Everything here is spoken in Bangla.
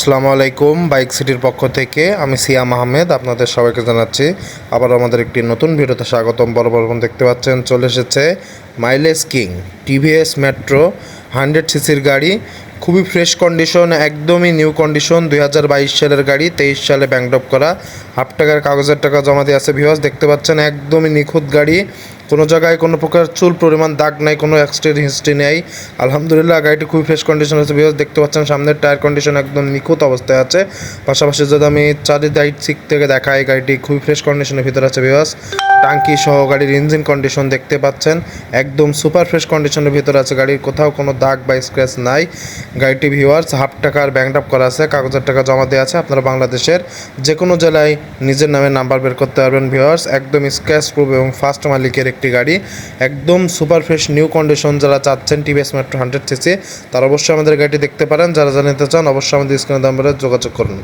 আসসালামু আলাইকুম। বাইক সিটির পক্ষ থেকে আমি সিয়াম আহমেদ আপনাদের সবাইকে জানাচ্ছি আবার আমাদের একটি নতুন ভিডিওতে স্বাগতম। বরাবর দেখতে পাচ্ছেন চলে এসেছে মাইলেজ কিং টিভিএস মেট্রো 100 সিসির গাড়ি, খুবই ফ্রেশ কন্ডিশন, একদমই নিউ কন্ডিশন। 2022 সালের গাড়ি, 23 সালে ব্যাংকড্রপ করা, হাফ টাকার কাগজের টাকা জমা দিয়ে আছে। ভিউয়ার্স দেখতে পাচ্ছেন একদমই নিখুঁত গাড়ি, কোনো জায়গায় কোনো প্রকার চুল পরিমাণ দাগ নাই, কোনো অ্যাক্সিডেন্ট হিস্ট্রি নেই। আলহামদুলিল্লাহ গাড়িটি খুবই ফ্রেশ কন্ডিশন আছে। ভিউয়ার্স দেখতে পাচ্ছেন সামনের টায়ার কন্ডিশন একদম নিখুঁত অবস্থায় আছে। পাশাপাশি যদি আমি চারিদিক সিক থেকে দেখাই, গাড়িটি খুবই ফ্রেশ কন্ডিশনের ভিতরে আছে। ভিউয়ার্স টাঙ্কি সহ গাড়ির ইঞ্জিন কন্ডিশন দেখতে পাচ্ছেন একদম সুপার ফ্রেশ কন্ডিশনের ভিতরে আছে। গাড়ির কোথাও কোনো দাগ বা স্ক্র্যাচ নাই। গাড়িটি ভিউয়ার্স হাফ টাকার ব্যাংকড্রপ করা আছে, কাগজের টাকা জমা দেওয়া আছে। আপনারা বাংলাদেশের যে কোনো জেলায় নিজের নামে নাম্বার বের করতে পারবেন। ভিউয়ার্স একদম স্ক্র্যাচ প্রুফ এবং ফার্স্ট মালিকের একটি গাড়ি, একদম সুপার ফ্রেশ নিউ কন্ডিশন। যারা চাচ্ছেন টিভিএস মেট্রো 100 সিসি তারা অবশ্যই আমাদের গাড়িটি দেখতে পারেন। যারা জানতে চান অবশ্যই আমাদের স্ক্রিনে নাম্বারে যোগাযোগ করুন।